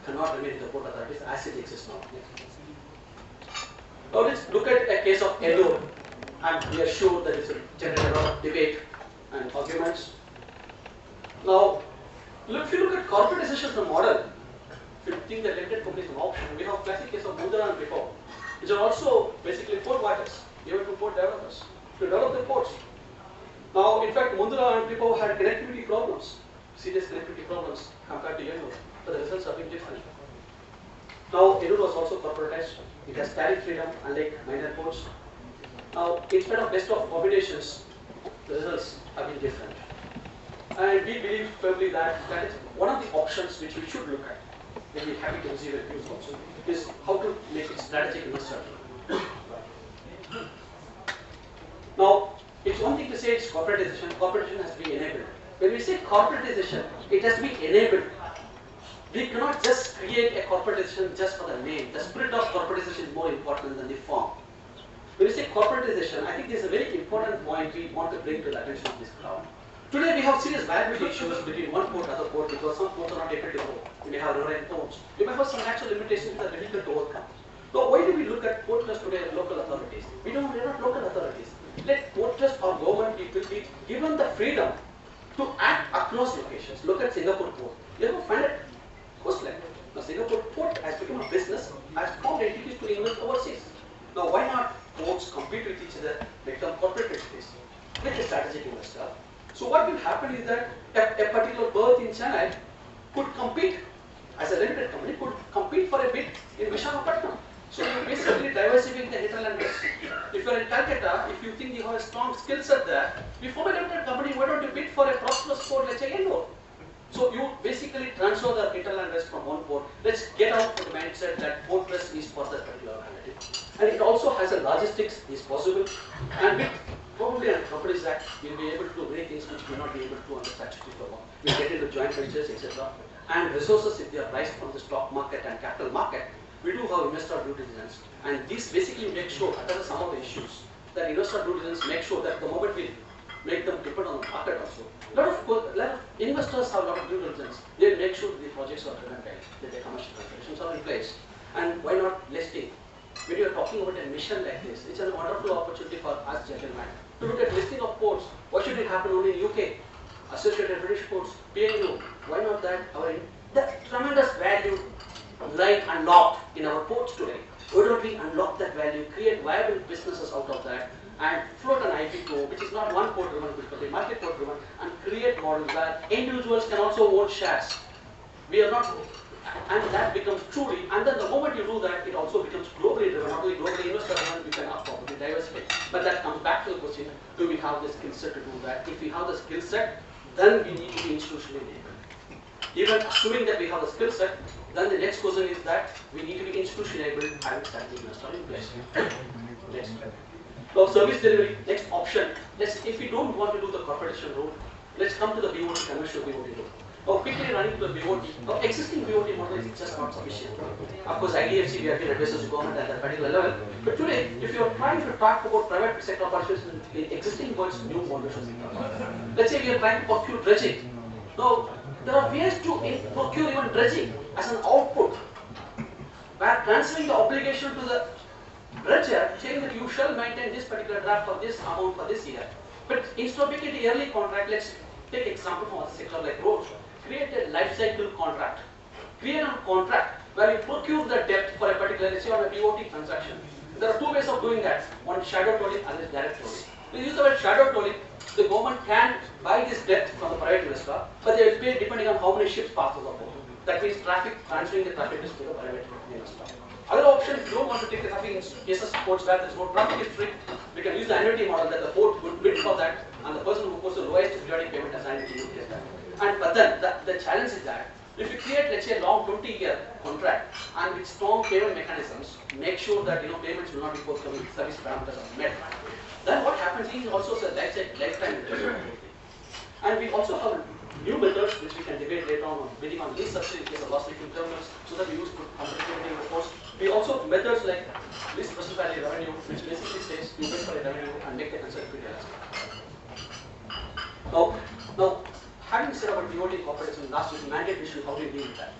cannot remain in the port authorities as it exists now. Now let's look at a case of Edo, and we are sure that it's a generated a lot of debate and arguments. Now, if you look at corporatization as a model, if you think that limited company is an option, we have classic case of Mundra and Pipo, which are also basically port writers, given to port developers to develop the ports. Now, in fact, Mundra and Pipo had connectivity problems, serious connectivity problems compared to Edo, but the results have been different. Now, Edo was also corporatized. It has tariff freedom, unlike minor ports. Now, instead of best of combinations, the results have been different. And we believe firmly that that is one of the options which we should look at. We'll be happy to receive your views also, is how to make it strategic investor. Now, it's one thing to say it's corporatization. Corporatization has to be enabled. When we say corporatization, it has to be enabled. We cannot just create a corporatization just for the name. The spirit of corporatization is more important than the form. When we say corporatization, I think there's a very important point we want to bring to the attention of this crowd. Today we have serious viability issues between one port and other port because some ports are not able to go. We may have riverine ports. We may have some natural limitations that are difficult to overcome. So why do we look at port trust today as local authorities? We're not local authorities. Let port trust or government people be given the freedom to act across locations. Look at Singapore port. You ever find it? Coastline. Now Singapore port has become a business, has formed entities to invest overseas. Now why not ports compete with each other, become corporate entities with a strategic investor? So what will happen is that a particular berth in Chennai could compete as a limited company, could compete for a bid in Visakhapatnam. So you basically diversifying the hinterland risk. If you are in Calcutta, if you think you have a strong skill set there, you form a limited company, why don't you bid for a prosperous port, let's say Indore? So you basically transfer the hinterland risk from one port. Let's get out of the mindset that port risk is for that particular locality. And it also has a logistics is possible. And with probably under Companies Act, we'll be able to do many things which we will not be able to under statutory law. We'll get into joint ventures, etc. And resources, if they are priced from the stock market and capital market, we do have investor due diligence. And these basically make sure, address some of the issues, that investor due diligence make sure that the moment we make them depend on the market also. A lot of investors have a lot of due diligence. They make sure the projects are driven well, that the commercial considerations are in place. And why not listing? When you are talking about a mission like this, it's a wonderful opportunity for us gentlemen to look at listing of ports. Why should it happen only in UK? Associated British Ports, PNU, why not that? The tremendous value lying unlocked in our ports today. Why don't we unlock that value, create viable businesses out of that, and float an IPO, which is not one port driven, but a market port driven, and create models where individuals can also own shares. We are not, and that becomes truly, and then the moment you do that, it also becomes globally driven, not only globally investor driven, we can probably diversify. But that comes back to the question, do we have the skill set to do that? If we have the skill set, then we need to be institutionally enabled. Even assuming that we have the skill set, then the next question is that we need to be institutionally enabled, having strategic investor in place. Next. Now, service delivery, next option. If we don't want to do the corporation route, let's come to the BOT, conventional BOT route. Now, quickly running to the BOT. Now, existing BOT model is just not sufficient. Of course, IDFC, we have been advisors to government at that particular level. But today, if you are trying to talk about private sector participation in existing worlds, new models, let's say we are trying to procure dredging. Now, there are ways to procure even dredging as an output, where transferring the obligation to the dredger, saying that you shall maintain this particular draft for this amount for this year. But instead of making the yearly contract, let's take example from a sector like roads. Create a life cycle contract. Create a contract where you procure the debt for a particular, let's say on a BOT transaction. There are two ways of doing that. One, shadow tolling, and direct tolling. When you use the word shadow tolling, the government can buy this debt from the private investor, but they will pay depending on how many ships pass through the port. That means transferring the traffic risk to the private investor. Other option, if you don't want to take the traffic in cases of ports where there is no traffic history, we can use the annuity model that the port will bid for that, and the person who puts the lowest periodic payment as annuity will get that. But then the challenge is that if you create, let's say, a long 20-year contract and with strong payment mechanisms, make sure that payments will not be forthcoming, service parameters are met. Then what happens is also a lifetime investment. And we also have new methods which we can debate later on bidding on lease subsidy in case of loss-making terminals, so that we use good competitivity in the course. We also have methods like least present value revenue, which basically says you bid for a revenue and make the concern equity. Now, having said about BOT corporates in last week mandate issue, how do you deal with that?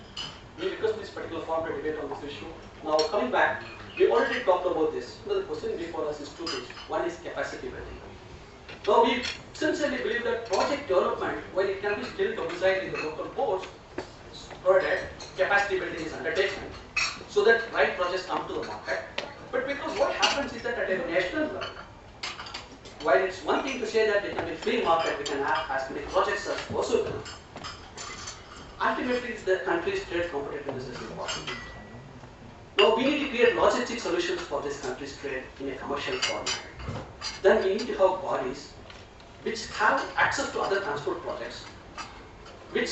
we request this particular forum to debate on this issue. Now coming back, we already talked about this. Now the question before us is two things. One is capacity building. Now we sincerely believe that project development, when it can be still domiciled in the local boards, provided capacity building is undertaken, so that right projects come to the market. But because what happens is that at a national level, while it's one thing to say that there can be free market, we can have as many projects as possible, ultimately it's the country's trade competitiveness is important. Now we need to create logistic solutions for this country's trade in a commercial format. Then we need to have bodies which have access to other transport projects, which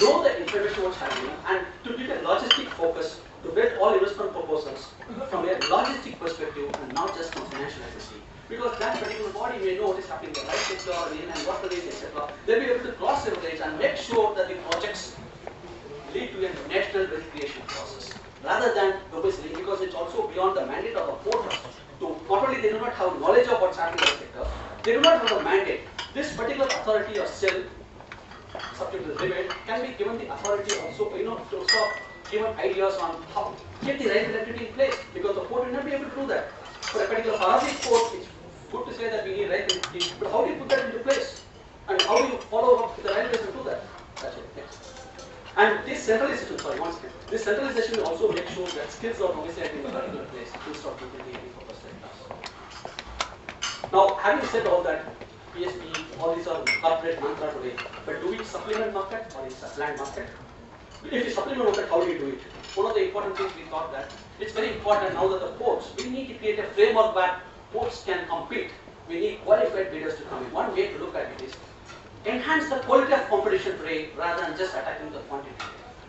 know the information what's happening, and to give a logistic focus to build all investment proposals from a logistic perspective and not just from financial agency. Because that particular body may know what is happening in the right sector and what the is, etc. They'll be able to cross leverage and make sure that the projects lead to a national wealth creation process rather than domiciliary, because it's also beyond the mandate of the port trust. So not only they do not have knowledge of what's happening in the sector, they do not have a mandate. This particular authority or cell, subject to the debate, can be given the authority also, to stop given ideas on how to get the right connectivity in place, because the port will not be able to do that. For a particular Paradip port, it's good to say that we need right connectivity, but how do you put that into place? And how do you follow up with the railways to do that? That's it. Next. And this centralization, this centralization will also make sure that skills are domiciled in a particular place instead of looking at for sectors. Now, having said all that, PSP, all these are corporate mantra today, but do we supplement market or is supplant market? If you supplement market, how do you do it? One of the important things we thought that it's very important now that the ports, we need to create a framework where ports can compete. We need qualified bidders to come in. One way to look at it is enhance the quality of competition today rather than just attacking the quantity.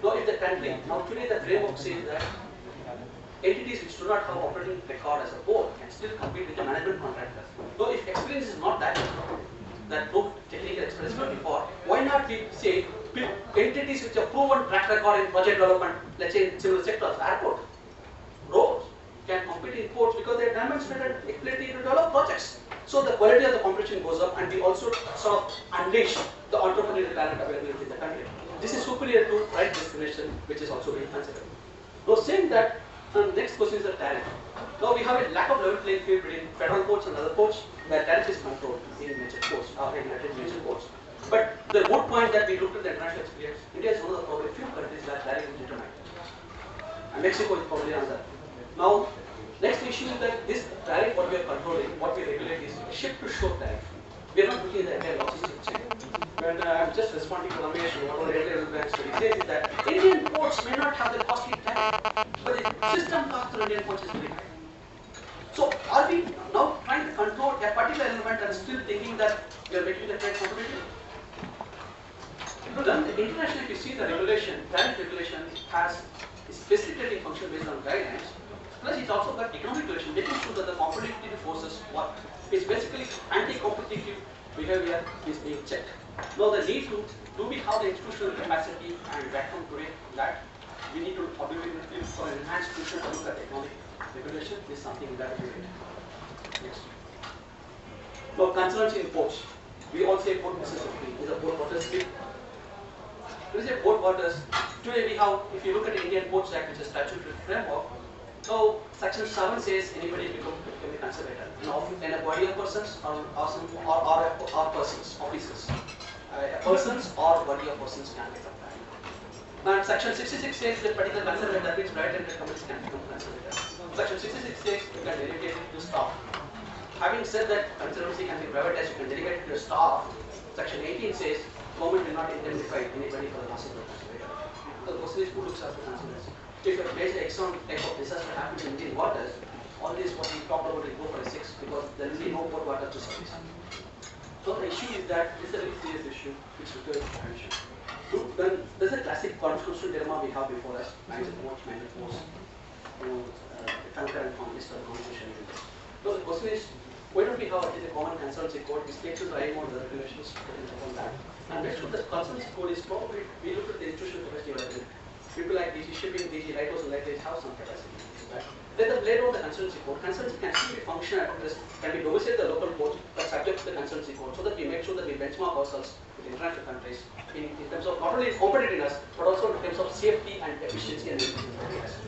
Now, if the country, now today the framework says that entities which do not have operating record as a board can still compete with the management contractors. So if experience is not that important, that no technical experience can be bought, why not we say entities which have proven track record in project development, let's say in similar sectors, airport, roads, can compete in ports because they have demonstrated ability to develop projects. So the quality of the competition goes up, and we also sort of unleash the entrepreneurial talent available in the country. This is superior to right discrimination, which is also being considered. Now saying that, the next question is the tariff. Now we have a lack of level playing field between federal ports and other ports, where tariff is controlled in major ports or in major ports. But the good point that we looked at the international experience, India is one of the probably few countries where tariff is determined. And Mexico is probably another. Now, next issue is that this tariff, what we are controlling, what we regulate is ship to shore tariff. We are not looking at the entire logistics chain. But I'm just responding to Ramesh, what the earlier study says is that Indian ports may not have the costly tariff, but the system cost for Indian ports is very high. So are we now trying to control a particular element and still thinking that we are making the trade competitive? Then the international, if you see the regulation, tariff regulation is facilitating function based on guidelines. Plus, it's also got economic regulation, making sure that the competitive forces work. It's basically anti-competitive behavior is being checked. Now, the need to, do we have the institutional capacity and background today that we need to obviously for an enhanced institution to look at economic regulation is something that we need. Next. Now, concerns in ports. We all say port necessity. Is a port waters big? When we say port waters, today we have, if you look at the Indian Ports Act, which is a statutory framework, so section 7 says anybody can be conservator. In a body of persons or persons, officers. Persons or body of persons can become that. And section 66 says that particular conservator means private limited companies can become conservator. Section 66 says you can delegate it to staff. Having said that conservancy can be privatized, you can delegate it to staff. Section 18 says government will not indemnify anybody for the loss of the conservator. The question is who looks after conservancy. If a major external type of disaster happens in Indian waters, all this what we talked about will go for a 6 because there will be no port water to service. So the issue is that it's a very serious issue which requires attention. Then there's a classic constitutional dilemma we have before us: managed ports, concurrent from list of the constitution. So the question is, why don't we have at least a common consultancy code which takes us right on the regulations on that? And make sure the consultancy code is probably, we look at the institutional capacity available. People like DG Shipping, DG Lighthouse and Lighthouse have some capacity. Right? Then the later on the consultancy code. Consultancy can still be functional at this, can be domiciled the local port, but subject to the consultancy code, so that we make sure that we benchmark ourselves with international countries in terms of not only competitiveness but also in terms of safety and efficiency and everything.